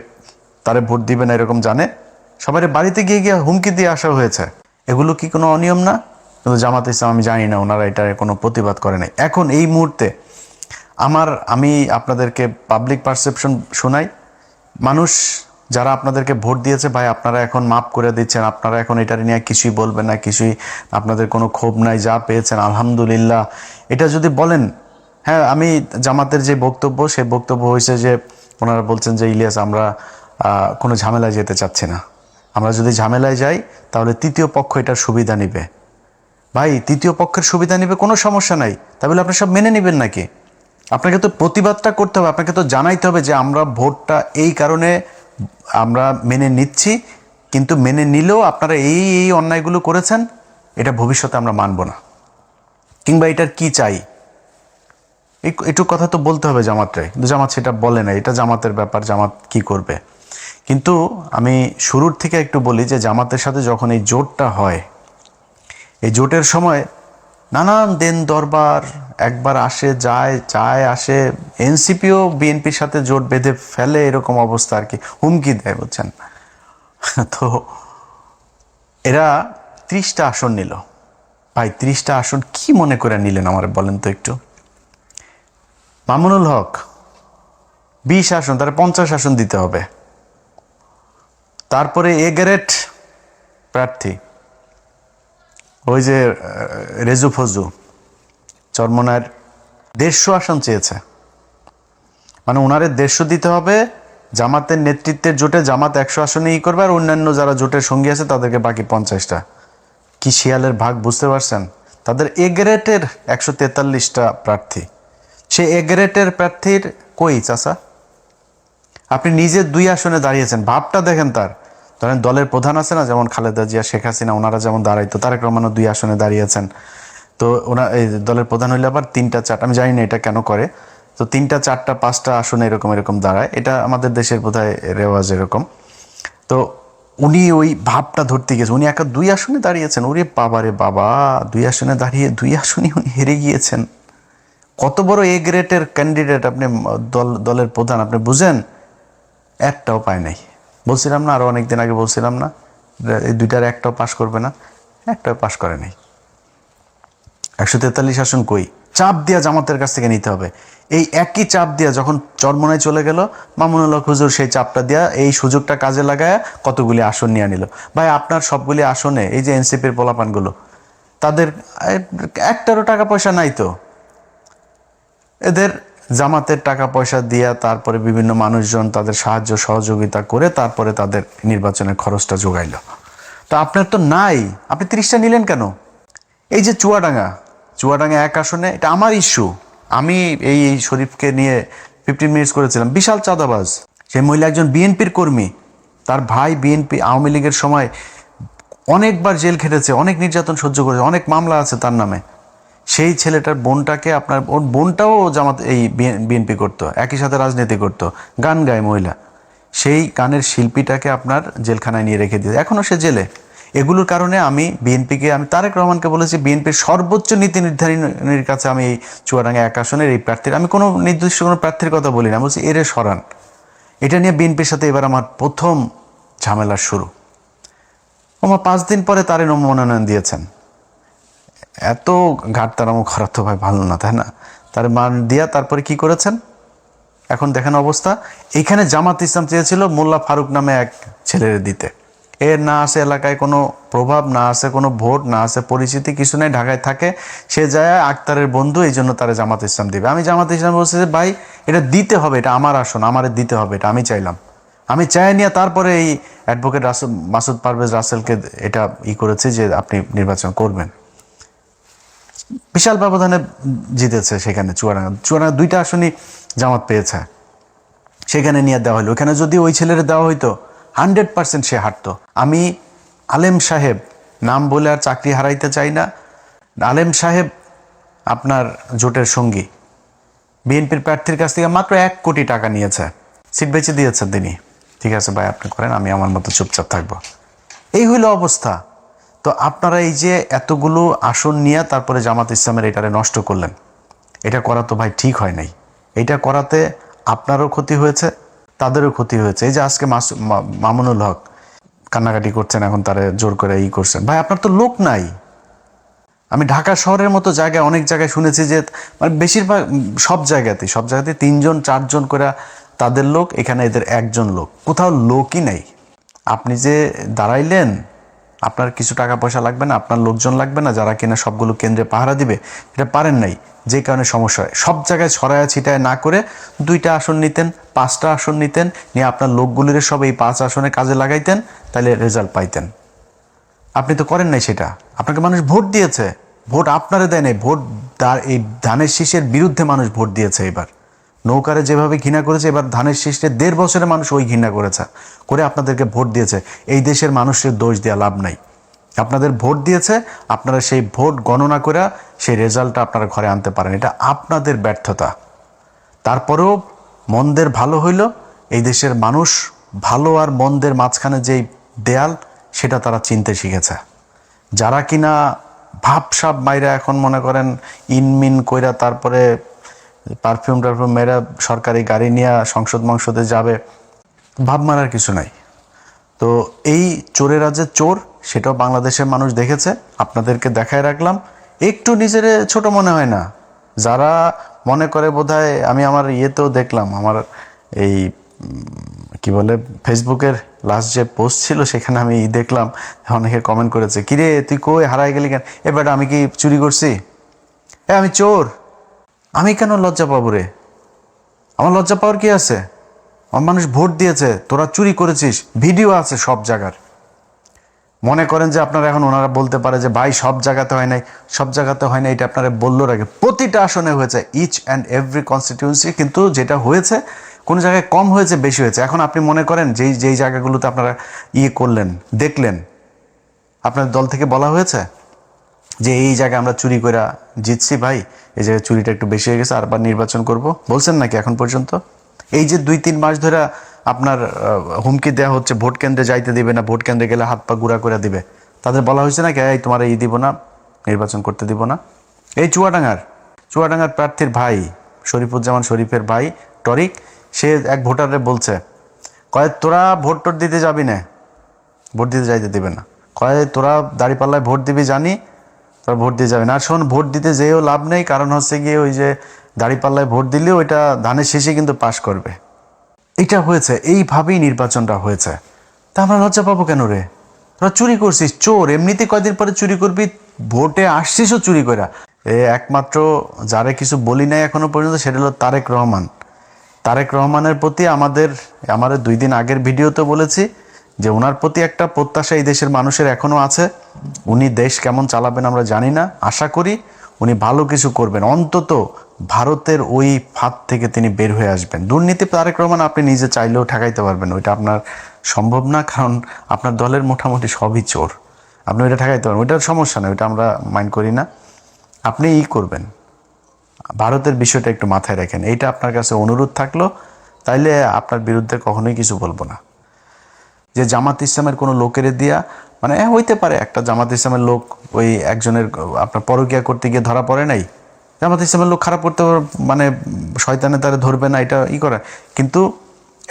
তারে ভোট দিবে না এরকম জানে, সবাই বাড়িতে গিয়ে হুমকি দিয়ে আসা হয়েছে। এগুলো কি কোনো অনিয়ম না? কিন্তু জামাত ইসলাম আমি জানি না, ওনারা এটার কোনো প্রতিবাদ করে নাই। এখন এই মুহূর্তে আমি আপনাদেরকে পাবলিক পারসেপশন শোনাই। মানুষ যারা আপনাদেরকে ভোট দিয়েছে ভাই আপনারা এখন মাফ করে দিচ্ছেন, আপনারা এখন এটা নিয়ে কিছুই বলবেন না, কিছুই আপনাদের কোনো ক্ষোভ নাই, যা পেয়েছেন আলহামদুলিল্লাহ, এটা যদি বলেন। হ্যাঁ, আমি জামাতের যে বক্তব্য, সেই বক্তব্য হয়েছে যে ওনারা বলছেন যে ইলিয়াস আমরা কোনো ঝামেলায় যেতে চাচ্ছি না, আমরা যদি ঝামেলায় যাই তাহলে তৃতীয় পক্ষ এটার সুবিধা নেবে। ভাই তৃতীয় পক্ষের সুবিধা নেবে কোনো সমস্যা নাই, তাহলে আপনি সব মেনে নেবেন নাকি? আপনাকে তো প্রতিবাদটা করতে হবে, আপনাকে তো জানাইতে হবে যে আমরা ভোটটা এই কারণে আমরা মেনে নিচ্ছি, কিন্তু মেনে নিলেও আপনারা এই এই অন্যায়গুলো করেছেন, এটা ভবিষ্যতে আমরা মানব না, কিংবা এটার কি চাই একটু কথা তো বলতে হবে জামাতরে। কিন্তু জামাত সেটা বলে না, এটা জামাতের ব্যাপার, জামাত কি করবে। কিন্তু আমি শুরুর থেকে একটু বলি যে জামাতের সাথে যখন এই জোটটা হয়, এই জোটের সময় নানান দেন দরবার একবার আসে যায় যায় আসে, এনসিপিও বিএনপির সাথে জোট বেঁধে ফেলে, এরকম অবস্থা আর কি, হুমকি দেয়, বুঝছেন। তো এরা 30টা আসন নিল। ভাই 30টা আসন কি মনে করে নিলেন আমার বলেন তো একটু? মামুনুল হক 20 আসন, তার 50 আসন দিতে হবে। তারপরে এ গ্রেড প্রার্থী ওই যে রেজু ফজু চরমনার 150 আসন চেয়েছে, মানে ওনারে 150 দিতে হবে। জামাতের নেতৃত্বের জোটে জামাত 100 আসনে ই করবে, আর অন্যান্য যারা জোটের সঙ্গী আছে তাদেরকে বাকি 50টা। কি শিয়ালের ভাগ বুঝতে পারছেন? তাদের এ গ্রেডের 143টা প্রার্থী, সে এ গ্রেডের প্রার্থীর কই চাচা? আপনি নিজে 2 আসনে দাঁড়িয়েছেন, ভাবটা দেখেন তার। ধরেন দলের প্রধান আছে না, যেমন খালেদা জিয়া, শেখ হাসিনা, ওনারা যেমন দাঁড়াইতো, তারেক রহমানও 2 আসনে দাঁড়িয়েছেন। তো ওনার এই দলের প্রধান হইলে আবার 3টা 4টা, আমি জানি না এটা কেন করে, তো 3টা 4টা 5টা আসনে এরকম এরকম দাঁড়ায়, এটা আমাদের দেশের বোধহয় রেওয়াজ এরকম। তো উনি ওই ভাবটা ধরতে গেছে, উনি একা 2 আসনে দাঁড়িয়েছেন। ওরে বাবা রে বাবা, 2 আসনে দাঁড়িয়ে 2 আসনে উনি হেরে গিয়েছেন। কত বড় এ গ্রেডের ক্যান্ডিডেট আপনি, দলের প্রধান, আপনি বুঝেন? একটাও পায় নাই। বলছিলাম না আরও অনেকদিন আগে, বলছিলাম না এই 2টার একটাও পাশ করবে না, একটাও পাশ করে নাই। 143 আসন কই? চাপ দিয়া জামাতের কাছ থেকে নিতে হবে। এই একই চাপ দিয়া যখন চরমনায় চলে গেল, মামুনুল হক হুজুর সেই চাপটা দিয়া এই সুযোগটা কাজে লাগায় কতগুলি আসন নিয়ে নিল। ভাই আপনার সবগুলি আসনে এই যে এনসিপির পোলাপানগুলো, তাদের একটারও টাকা পয়সা নাই, তো এদের জামাতের টাকা পয়সা দিয়া তারপরে বিভিন্ন মানুষজন তাদের সাহায্য সহযোগিতা করে তারপরে তাদের নির্বাচনের খরচটা যোগাইল। তো আপনার তো নাই, আপনি 30টা নিলেন কেন? এই যে চুয়াডাঙ্গা 1 আসনে, এটা আমার ইস্যু। আমি এই শরীফকে নিয়ে 15 মিনিটস করেছিলাম, বিশাল চাঁদাবাজ। সেই মহিলা একজন বিএনপির কর্মী, তার ভাই বিএনপি আওয়ামী লীগের সময় অনেকবার জেল খেটেছে, অনেক নির্যাতন সহ্য করেছে, অনেক মামলা আছে তার নামে। সেই ছেলেটার বোনটাকে, আপনার ওর বোনটাও জামাত এই বিএনপি করতো, একই সাথে রাজনীতি করতো, গান গায় মহিলা। সেই গানের শিল্পীটাকে আপনার জেলখানায় নিয়ে রেখে দিয়েছে, এখনও সে জেলে। এগুলোর কারণে আমি বিএনপিকে, আমি তারেক রহমানকে বলেছি বিএনপির সর্বোচ্চ নীতি নির্ধারণীর কাছে আমি এই চুয়াডাঙ্গা 1 আসনের এই প্রার্থীর, আমি কোনো নির্দিষ্ট কোনো প্রার্থীর কথা বলি না, বলছি এরে সরান। এটা নিয়ে বিএনপির সাথে এবার আমার প্রথম ঝামেলার শুরু। আমার 5 দিন পরে তারে মনোনয়ন দিয়েছেন। এত ঘাটতারামো করা তো ভাই ভালো না, তাই না? তার মান দিয়া তারপরে কি করেছেন এখন দেখেন অবস্থা। এখানে জামাত ইসলাম চেয়েছিল মোল্লা ফারুক নামে এক ছেলের দিতে, এর না আছে এলাকায় কোনো প্রভাব, না আছে কোনো ভোট, না আছে পরিচিতি, কিছু নেই, ঢাকায় থাকে। সে যায় আক্তারের বন্ধু, এই জন্য তারা জামাত ইসলাম দিবে। আমি জামাত ইসলাম বলছি যে ভাই এটা দিতে হবে, এটা আমার আসন, আমারে দিতে হবে, এটা আমি চাইলাম। আমি চাই নিয়ে তারপরে এই অ্যাডভোকেট মাসুদ পারভেজ রাসেলকে এটা করেছি যে আপনি নির্বাচন করবেন। বিশাল ব্যবধানে জিতেছে সেখানে চুয়াডাঙ্গা 2টা আসনই জামাত পেয়েছে, সেখানে নিয়ে দেওয়া হলো। ওখানে যদি ওই ছেলের দেওয়া হইতো 100% সে হারতো। আমি আলেম সাহেব নাম বলে আর চাকরি হারাইতে চাই না, আলেম সাহেব আপনার জোটের সঙ্গী বিএনপির প্রার্থীর কাছ থেকে মাত্র 1 কোটি টাকা নিয়েছে, সিট বেঁচে দিয়েছেন তিনি। ঠিক আছে ভাই আপনি করেন, আমি আমার মতো চুপচাপ থাকবো। এই হইল অবস্থা। তো আপনারা এই যে এতগুলো আসন নিয়ে তারপরে জামাত ইসলামের এটারে নষ্ট করলেন, এটা করা তো ভাই ঠিক হয় নাই। এটা করাতে আপনারও ক্ষতি হয়েছে, তাদেরও ক্ষতি হয়েছে। এই যে আজকে মামুনুল হক কান্নাকাটি করছেন, এখন তারা জোর করে করছেন। ভাই আপনার তো লোক নাই। আমি ঢাকা শহরের মতো জায়গায় অনেক জায়গায় শুনেছি যে মানে বেশিরভাগ সব জায়গাতেই 3জন 4জন করে তাদের লোক, এখানে এদের একজন লোক, কোথাও লোকই নেই। আপনি যে দাঁড়াইলেন, আপনার কিছু টাকা পয়সা লাগবে না, আপনার লোকজন লাগবে না যারা কিনা সবগুলো কেন্দ্রে পাহারা দিবে, এটা পারেন নাই, যে কারণে সমস্যা হয়। সব জায়গায় ছড়ায়া ছিটায় না করে 2টা আসন নিতেন, 5টা আসন নিতেন, নিয়ে আপনার লোকগুলির সব এই 5 আসনে কাজে লাগাইতেন, তাহলে রেজাল্ট পাইতেন। আপনি তো করেন নাই সেটা। আপনাকে মানুষ ভোট দিয়েছে, ভোট আপনারা দেয় নাই, ভোট এই ধানের শীষের বিরুদ্ধে মানুষ ভোট দিয়েছে। এবার নৌকারে যেভাবে ঘৃণা করেছে, এবার ধানের শীষে 1.5 বছরে মানুষ ওই ঘৃণা করেছে, করে আপনাদেরকে ভোট দিয়েছে। এই দেশের মানুষের দোষ দেওয়া লাভ নাই। আপনাদের ভোট দিয়েছে, আপনারা সেই ভোট গণনা করে সেই রেজাল্টটা আপনারা ঘরে আনতে পারেন, এটা আপনাদের ব্যর্থতা। তারপরেও মন্দের ভালো হইল, এই দেশের মানুষ ভালো আর মন্দের মাঝখানে যেই দেয়াল, সেটা তারা চিনতে শিখেছে। যারা কিনা ভাবসাব মাইরা এখন মনে করেন ইনমিন কইরা তারপরে পারফিউম মেয়েরা সরকারি গাড়ি নিয়ে সংসদে যাবে, ভাব মারার কিছু নাই। তো এই চোরেরা যে চোর, সেটাও বাংলাদেশের মানুষ দেখেছে। আপনাদেরকে দেখায় রাখলাম, একটু নিজের ছোট মনে হয় না। যারা মনে করে বোধহয়, আমি আমার ইয়েতেও দেখলাম, আমার এই কি বলে ফেসবুকের লাস্ট যে পোস্ট ছিল, সেখানে আমি দেখলাম অনেকে কমেন্ট করেছে, কিরে তুই কই হারাই গেলি কেন? বেটা আমি কি চুরি করছি? আমি চোর, আমি কেন লজ্জা পাবো রে? আমার লজ্জা পাওয়ার কি আছে? আমার মানুষ ভোট দিয়েছে, তোরা চুরি করেছিস, ভিডিও আছে সব জায়গার। মনে করেন যে আপনারা এখন ওনারা বলতে পারে যে ভাই সব জায়গাতে হয় নাই, সব জায়গাতে হয় না, এটা আপনারা বললো আগে। প্রতিটা আসনে হয়েছে, ইচ অ্যান্ড এভরি কনস্টিটিউয়েন্সি, কিন্তু যেটা হয়েছে কোনো জায়গায় কম হয়েছে, বেশি হয়েছে। এখন আপনি মনে করেন যেই জায়গাগুলোতে আপনারা করলেন, দেখলেন, আপনার দল থেকে বলা হয়েছে যে এই জায়গায় আমরা চুরি করে জিতছি, ভাই এই জায়গায় চুরিটা একটু বেশি হয়ে গেছে, আরবার নির্বাচন করব, বলছেন নাকি এখন পর্যন্ত? এই যে 2-3 মাস ধরে আপনার হুমকি দেওয়া হচ্ছে, ভোট কেন্দ্রে যাইতে দিবে না, ভোট কেন্দ্রে গেলে হাত পা গুঁড়া করে দিবে, তাদের বলা হয়েছে নাকি এই তোমার দিব না, নির্বাচন করতে দিব না? এই চুয়াডাঙ্গার প্রার্থীর ভাই শরীফুজ্জামান শরীফের ভাই টরিক, সে এক ভোটারে বলছে, কয় তোরা ভোট টোট দিতে যাবি না, ভোট দিতে যাইতে দিবে না, কয় তোরা দাঁড়িপাল্লায় ভোট দিবি জানি, তোরা ভোট দিয়ে যাবে না। আর শোন, ভোট দিতে যেও লাভ নেই, কারণ হচ্ছে গিয়ে ওই যে দাঁড়িপাল্লায় ভোট দিলে ওইটা ধানের শেষে কিন্তু পাশ করবে। এটা হয়েছে, এইভাবেই নির্বাচনটা হয়েছে। তা আমরা লজ্জা পাবো কেন রে? তোরা চুরি করছিস, চোর, এমনিতে কয়দিন পরে চুরি করবি, ভোটে আসছিসও চুরি করা। একমাত্র যারে কিছু বলি নাই এখনো পর্যন্ত, সেটা হলো তারেক রহমানের প্রতি আমাদের 2 দিন আগের ভিডিওতে বলেছি যে ওনার প্রতি একটা প্রত্যাশা এই দেশের মানুষের এখনও আছে। উনি দেশ কেমন চালাবেন আমরা জানি না, আশা করি উনি ভালো কিছু করবেন, অন্তত ভারতের ওই ফাঁদ থেকে তিনি বের হয়ে আসবেন। দুর্নীতি তারেক রহমান আপনি নিজে চাইলেও ঠেকাইতে পারবেন, ওইটা আপনার সম্ভব না, কারণ আপনার দলের মোটামুটি সবই চোর, আপনি ওইটা ঠেকাইতে পারবেন, ওইটার সমস্যা নেই, ওইটা আমরা মাইন্ড করি না। আপনি করবেন, ভারতের বিষয়টা একটু মাথায় রাখেন, এইটা আপনার কাছে অনুরোধ থাকলো, তাইলে আপনার বিরুদ্ধে কখনোই কিছু বলবো না। যে জামাত ইসলামের কোনো লোকের দিয়া, মানে হইতে পারে একটা জামাত ইসলামের লোক ওই একজনের আপনার পরকিয়া করতে গিয়ে ধরা পড়ে নাই, জামাত ইসলামের লোক খারাপ করতে মানে শয়তানে তারা ধরবে না, এটা করে, কিন্তু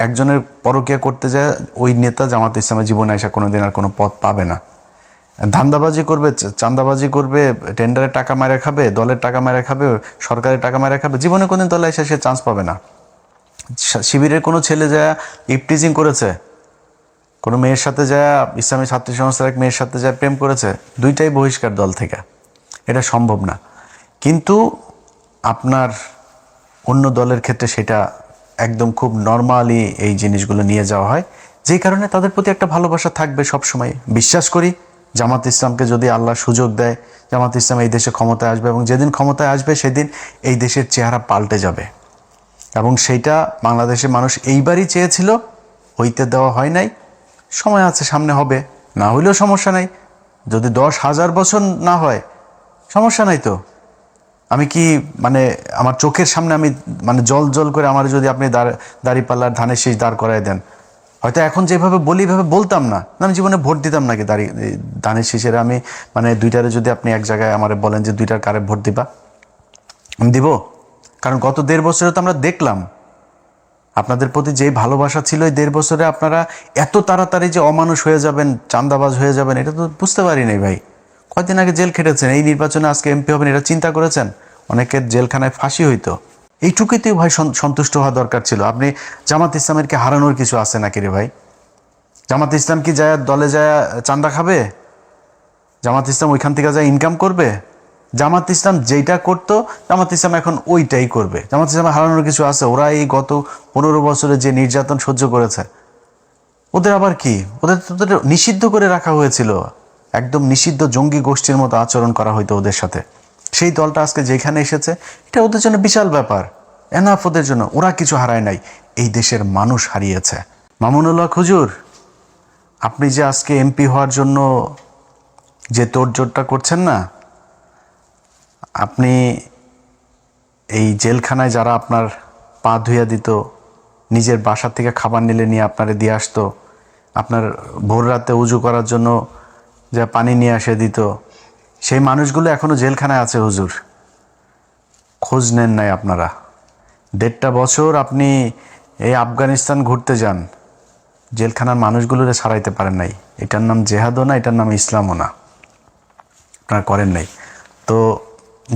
একজনের পরকিয়া করতে যায় ওই নেতা জামাত ইসলামের জীবনে আসা কোনোদিন আর কোনো পথ পাবে না। ধান্দাবাজি করবে, চান্দাবাজি করবে, টেন্ডারের টাকা মেরে খাবে, দলের টাকা মেরে খাবে, সরকারের টাকা মেরে খাবে, জীবনে কোনোদিন দলে এসে সে চান্স পাবে না। শিবিরের কোনো ছেলে যায় ইপটিজিং করেছে, কোনো মেয়ের সাথে যায়, ইসলামী ছাত্রী সংস্থার এক মেয়ের সাথে যায় প্রেম করেছে, 2টাই বহিষ্কার দল থেকে, এটা সম্ভব না। কিন্তু আপনার অন্য দলের ক্ষেত্রে সেটা একদম খুব নর্মালি এই জিনিসগুলো নিয়ে যাওয়া হয়, যেই কারণে তাদের প্রতি একটা ভালোবাসা থাকবে সবসময়। বিশ্বাস করি জামাত ইসলামকে যদি আল্লাহ সুযোগ দেয়, জামাত ইসলাম এই দেশে ক্ষমতায় আসবে, এবং যেদিন ক্ষমতায় আসবে সেদিন এই দেশের চেহারা পাল্টে যাবে, এবং সেইটা বাংলাদেশের মানুষ এইবারই চেয়েছিল, হইতে দেওয়া হয় নাই। সময় আছে, সামনে হবে, না হইলেও সমস্যা নাই। যদি 10,000 বছর না হয় সমস্যা নাই তো। আমি কি মানে আমার চোখের সামনে আমি মানে জল করে আমার যদি আপনি দাঁড়িপাল্লার ধানের শীষ দাঁড় করায় দেন, হয়তো এখন যেভাবে বলি এভাবে বলতাম না, আমি জীবনে ভোট দিতাম নাকি ধানের শীষের। আমি মানে 2টারে যদি আপনি এক জায়গায় আমার বলেন যে 2টার কারে ভোট দিবা, আমি দিব, কারণ গত 1.5 বছরে তো আমরা দেখলাম আপনাদের প্রতি যে ভালোবাসা ছিল। এই 1.5 বছরে আপনারা এত তাড়াতাড়ি যে অমানুষ হয়ে যাবেন, চাঁদাবাজ হয়ে যাবেন, এটা তো বুঝতে পারি নাই ভাই। কয়দিন আগে জেল খেটেছেন, এই নির্বাচনে আজকে এমপি হবেন, এটা চিন্তা করেছেন? অনেকের জেলখানায় ফাঁসি হইতো। এইটুকুতেই ভাই সন্তুষ্ট হওয়া দরকার ছিল। আপনি জামাত ইসলামেরকে হারানোর কিছু আছে নাকি রে ভাই? জামাত ইসলাম কি যায় দলে যায় চাঁদা খাবে? জামাত ইসলাম ওইখান থেকে যায় ইনকাম করবে? জামাত ইসলাম যেইটা করতো জামাত ইসলাম এখন ওইটাই করবে। জামাত ইসলাম হারানোর কিছু আছে? ওরা এই গত 15 বছরে যে নির্যাতন সহ্য করেছে, ওদের আবার কি? ওদের তো নিষিদ্ধ করে রাখা হয়েছিল, একদম নিষিদ্ধ জঙ্গি গোষ্ঠীর মতো আচরণ করা হইতো ওদের সাথে। সেই দলটা আজকে যেখানে এসেছে, এটা ওদের জন্য বিশাল ব্যাপার। এনাফ ওদের জন্য। ওরা কিছু হারায় নাই, এই দেশের মানুষ হারিয়েছে। মামুনুল্লাহ হুজুর, আপনি যে আজকে এমপি হওয়ার জন্য যে তোড়জোড়টা করছেন না, আপনি এই জেলখানায় যারা আপনার পা ধুইয়া দিত, নিজের বাসা থেকে খাবার নিলে নিয়ে আপনারে দিয়ে আসতো, আপনার ভোর রাতে উজু করার জন্য যা পানি নিয়ে আসে দিত, সেই মানুষগুলো এখনও জেলখানায় আছে হুজুর। খোঁজ নেন নাই আপনারা। 1.5 বছর আপনি এই আফগানিস্তান ঘুরতে যান, জেলখানার মানুষগুলোরে ছাড়াইতে পারেন নাই। এটার নাম জেহাদও না, এটার নাম ইসলামও না, আপনারা করেন নাই। তো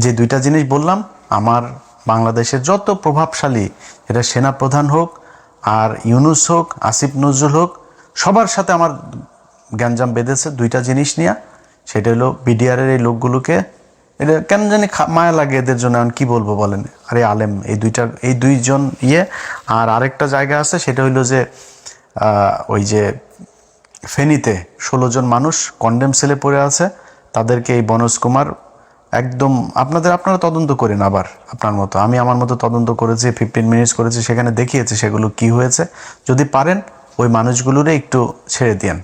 যে দুইটা জিনিস বললাম, আমার বাংলাদেশের যত প্রভাবশালী, এটা সেনাপ্রধান হোক আর ইউনূস হোক, আসিফ নজরুল হোক, সবার সাথে আমার গ্যাঞ্জাম বেঁধেছে দুইটা জিনিস নিয়ে। সেটা হলো বিডিআরের এই লোকগুলোকে, এটা কেন জানি মায়া লাগে এদের জন্য। এখন কী বলবো বলেন? আরে আলেম এই দুইজন আর আরেকটা জায়গা আছে, সেটা হইলো যে ওই যে ফেনীতে 16 জন মানুষ কন্ডেম সেলে পড়ে আছে, তাদেরকে এই বনোজ কুমার একদম আপনারা তদন্ত করেন আবার আপনার মতো। আমি আমার মতো তদন্ত করেছি, 15 মিনিটস করেছি, সেখানে দেখিয়েছি সেগুলো কি হয়েছে। যদি পারেন ওই মানুষগুলোরে একটু ছেড়ে দিন।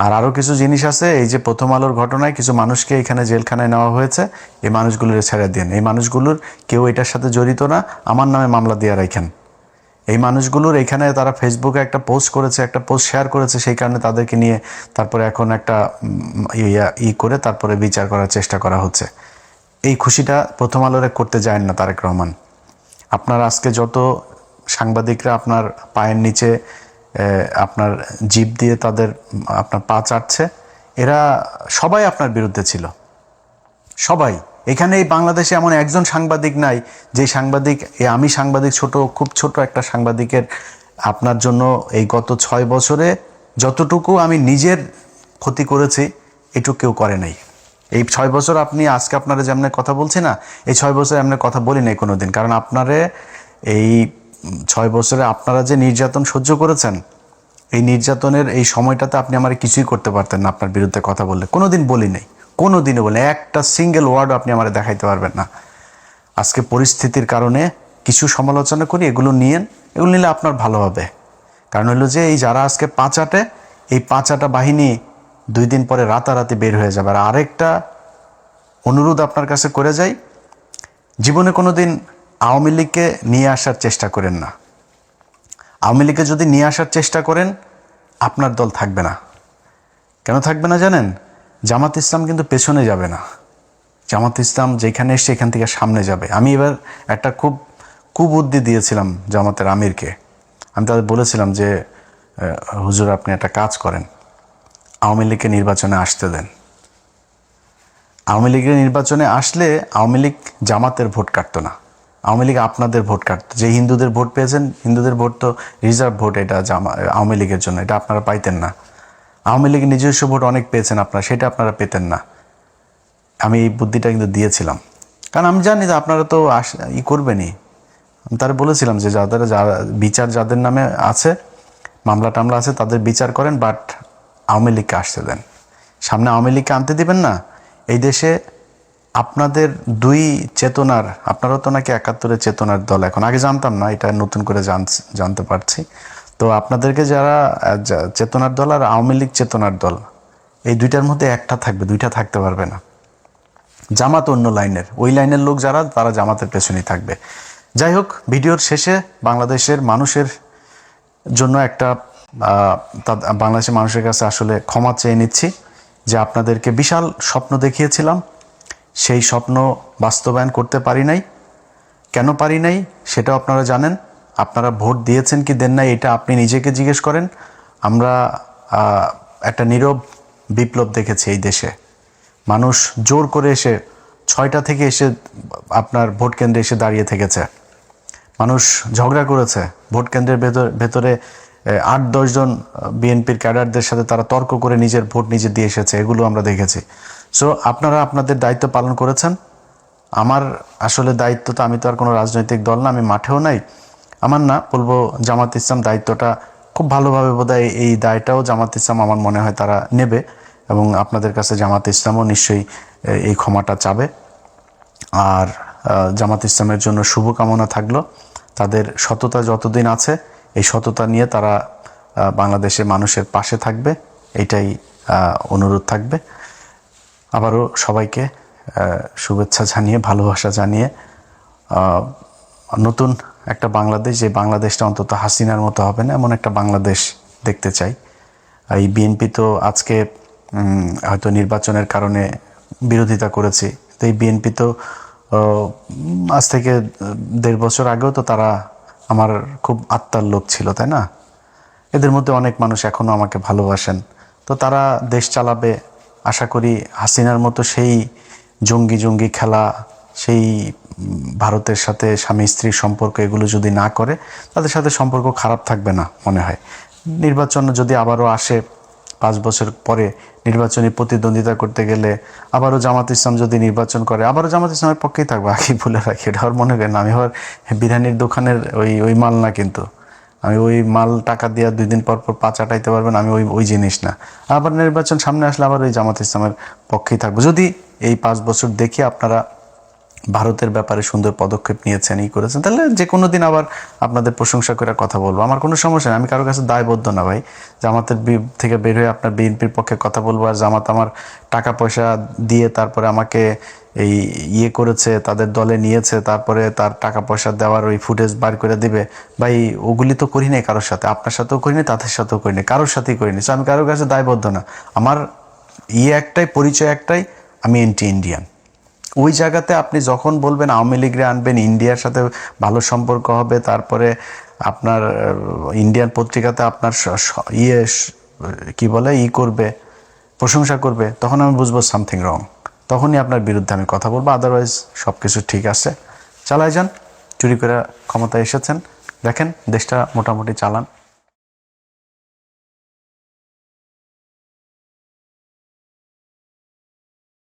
আর আরও কিছু জিনিস আছে, এই যে প্রথম আলোর ঘটনায় কিছু মানুষকে এখানে জেলখানায় নেওয়া হয়েছে, এই মানুষগুলোর ছেড়ে দিন। এই মানুষগুলোর কেউ এটার সাথে জড়িত না, আমার নামে মামলা দিয়ে রাখেন। এই মানুষগুলোর এখানে তারা ফেসবুকে একটা পোস্ট করেছে, একটা পোস্ট শেয়ার করেছে, সেই কারণে তাদেরকে নিয়ে তারপরে এখন একটা করে তারপরে বিচার করার চেষ্টা করা হচ্ছে। এই খুশিটা প্রথম আলোরে করতে যায় না তারেক রহমান। আপনার আজকে যত সাংবাদিকরা আপনার পায়ের নিচে আপনার জিভ দিয়ে তাদের আপনার পা চাটছে, এরা সবাই আপনার বিরুদ্ধে ছিল, সবাই। এখানে এই বাংলাদেশে এমন একজন সাংবাদিক নাই যে সাংবাদিক, আমি সাংবাদিক খুব ছোট একটা সাংবাদিকের আপনার জন্য এই গত 6 বছরে যতটুকু আমি নিজের ক্ষতি করেছি এটুকু কেউ করে নাই। এই 6 বছর আপনি আজকে আপনারা যেমন কথা বলছি না, এই 6 বছরে এমন কথা বলি নাই কোনো দিন। কারণ আপনারে এই 6 বছরে আপনারা যে নির্যাতন সহ্য করেছেন, এই নির্যাতনের এই সময়টাতে আপনি আমার কিছুই করতে পারতেন না। আপনার বিরুদ্ধে কথা বললে কোনো দিন বলি নাই, কোনো দিনও বলে একটা সিঙ্গেল ওয়ার্ডও আপনি আমার দেখাইতে পারবেন না। আজকে পরিস্থিতির কারণে কিছু সমালোচনা করি, এগুলো নিলে আপনার ভালো হবে। কারণ হলো যে এই যারা আজকে পাঁচাটে, এই পাঁচাটা বাহিনী 2 দিন পরে রাতারাতি বের হয়ে যাবে। আর আরেকটা অনুরোধ আপনার কাছে করে যাই, জীবনে কোনো দিন আওয়ামী লীগকে নিয়ে আসার চেষ্টা করেন না। আওয়ামী লীগকে যদি নিয়ে আসার চেষ্টা করেন, আপনার দল থাকবে না। কেন থাকবে না জানেন? জামাত ইসলাম কিন্তু পেছনে যাবে না। জামাত ইসলাম যেখানে এসছে এখান থেকে সামনে যাবে। আমি এবার একটা খুব কুবুদ্ধি দিয়েছিলাম জামাতের আমিরকে। আমি তাদের বলেছিলাম যে হুজুর আপনি একটা কাজ করেন, আওয়ামী লীগকে নির্বাচনে আসতে দেন। আওয়ামী লীগের নির্বাচনে আসলে আওয়ামী লীগ জামাতের ভোট কাটতো না, আওয়ামী লীগ আপনাদের ভোট কাটতো। যে হিন্দুদের ভোট পেয়েছেন, হিন্দুদের ভোট তো রিজার্ভ ভোট, এটা আওয়ামী লীগের জন্য, এটা আপনারা পাইতেন না। আওয়ামী লীগের নিজস্ব ভোট অনেক পেয়েছেন আপনারা, সেটা আপনারা পেতেন না। আমি এই বুদ্ধিটা কিন্তু দিয়েছিলাম, কারণ আমি জানি যে আপনারা তো করবেনই। আমি তারা বলেছিলাম যে বিচার যাদের নামে আছে, মামলা টামলা আছে, তাদের বিচার করেন, বাট আওয়ামী লীগকে আসতে দেন। সামনে আওয়ামী লীগকে আনতে দিবেন না। এই দেশে আপনাদের দুই চেতনার, আপনারাও তো নাকি 71-এর চেতনার দল, এখন আগে জানতাম না, এটা নতুন করে জানতে পারছি। তো আপনাদেরকে যারা চেতনার দল আর আওয়ামী লীগ চেতনার দল, এই দুইটার মধ্যে একটা থাকবে, দুইটা থাকতে পারবে না। জামাত অন্য লাইনের, ওই লাইনের লোক যারা, তারা জামাতের পেছনেই থাকবে। যাই হোক, ভিডিওর শেষে বাংলাদেশের মানুষের জন্য একটা বাংলাদেশের মানুষের কাছে আসলে ক্ষমা চেয়ে নিচ্ছি যে আপনাদেরকে বিশাল স্বপ্ন দেখিয়েছিলাম, সেই স্বপ্ন বাস্তবায়ন করতে পারি নাই। কেন পারি নাই সেটাও আপনারা জানেন। আপনারা ভোট দিয়েছেন কি দেন নাই, এটা আপনি নিজেকে জিজ্ঞেস করেন। আমরা একটা নীরব বিপ্লব দেখেছি এই দেশে। মানুষ জোর করে এসে 6টা থেকে এসে আপনার ভোট কেন্দ্রে এসে দাঁড়িয়ে থেকেছে, মানুষ ঝগড়া করেছে ভোট কেন্দ্রের ভেতরে 8-10 জন বিএনপির ক্যাডারদের সাথে তারা তর্ক করে নিজের ভোট নিজে দিয়ে এসেছে, এগুলো আমরা দেখেছি। সো আপনারা আপনাদের দায়িত্ব পালন করেছেন। আমার আসলে দায়িত্ব তো, আমি তো আর কোনো রাজনৈতিক দল না, আমি মাঠেও নাই। আমার না, বলবো জামাত ইসলাম দায়িত্বটা খুব ভালোভাবে বোধহয় এই দায়টাও জামাত ইসলাম আমার মনে হয় তারা নেবে, এবং আপনাদের কাছে জামাত ইসলামও নিশ্চয়ই এই ক্ষমাটা চাবে। আর জামাত ইসলামের জন্য শুভকামনা থাকলো। তাদের সততা যতদিন আছে এই সততা নিয়ে তারা বাংলাদেশের মানুষের পাশে থাকবে, এইটাই অনুরোধ থাকবে। আবারও সবাইকে শুভেচ্ছা জানিয়ে, ভালোবাসা জানিয়ে নতুন একটা বাংলাদেশ, যে বাংলাদেশটা অন্তত হাসিনার মতো হবে না, এমন একটা বাংলাদেশ দেখতে চাই। এই বিএনপি তো আজকে হয়তো নির্বাচনের কারণে বিরোধিতা করেছে, তো এই বিএনপি তো আজ থেকে 1.5 বছর আগেও তো তারা আমার খুব আত্মার লোক ছিল, তাই না? এদের মধ্যে অনেক মানুষ এখনও আমাকে ভালোবাসেন। তো তারা দেশ চালাবে, আশা করি হাসিনার মতো সেই জঙ্গি খেলা, সেই ভারতের সাথে স্বামী স্ত্রীর সম্পর্ক, এগুলো যদি না করে তাদের সাথে সম্পর্ক খারাপ থাকবে না মনে হয়। নির্বাচন যদি আবারও আসে 5 বছর পরে, নির্বাচনী প্রতিদ্বন্দ্বিতা করতে গেলে আবারও জামাত ইসলাম যদি নির্বাচন করে, আবারও জামাত ইসলামের পক্ষেই থাকবো। আগে বলে রাখি, এটা আর মনে করেন আমি আবার বিরিয়ানির দোকানের ওই মাল না, কিন্তু আমি ওই মাল টাকা দিয়ে 2 দিন পর পা চাটাইতে পারবেন, আমি ওই জিনিস না। আবার নির্বাচন সামনে আসলে আবার ওই জামাত ইসলামের পক্ষেই থাকবো, যদি এই 5 বছর দেখে আপনারা ভারতের ব্যাপারে সুন্দর পদক্ষেপ নিয়েছেন, করেছেন, তাহলে যে কোনো দিন আবার আপনাদের প্রশংসা করে কথা বলবো, আমার কোনো সমস্যা নেই। আমি কারোর কাছে দায়বদ্ধ না ভাই, জামাতের থেকে বের হয়ে আপনার বিএনপির পক্ষে কথা বলবো, আর জামাত আমার টাকা পয়সা দিয়ে তারপরে আমাকে করেছে, তাদের দলে নিয়েছে, তারপরে তার টাকা পয়সা দেওয়ার ওই ফুটেজ বার করে দিবে, ভাই ওগুলি তো করি নাই কারোর সাথে, আপনার সাথেও করিনি, তাদের সাথেও করিনি, কারোর সাথেই করিনি। সো আমি কারোর কাছে দায়বদ্ধ না। আমার একটাই পরিচয়, একটাই, আমি এন্টি ইন্ডিয়ান। ওই জায়গাতে আপনি যখন বলবেন আওয়ামী লীগরে আনবেন, ইন্ডিয়ার সাথে ভালো সম্পর্ক হবে, তারপরে আপনার ইন্ডিয়ান পত্রিকাতে আপনার কি বলে করবে, প্রশংসা করবে, তখন আমি বুঝবো সামথিং রং, তখনই আপনার বিরুদ্ধে আমি কথা বলবো। আদারওয়াইজ সব কিছু ঠিক আছে, চালাই যান। চুরি করে ক্ষমতায় এসেছেন, দেখেন দেশটা মোটামুটি চালান।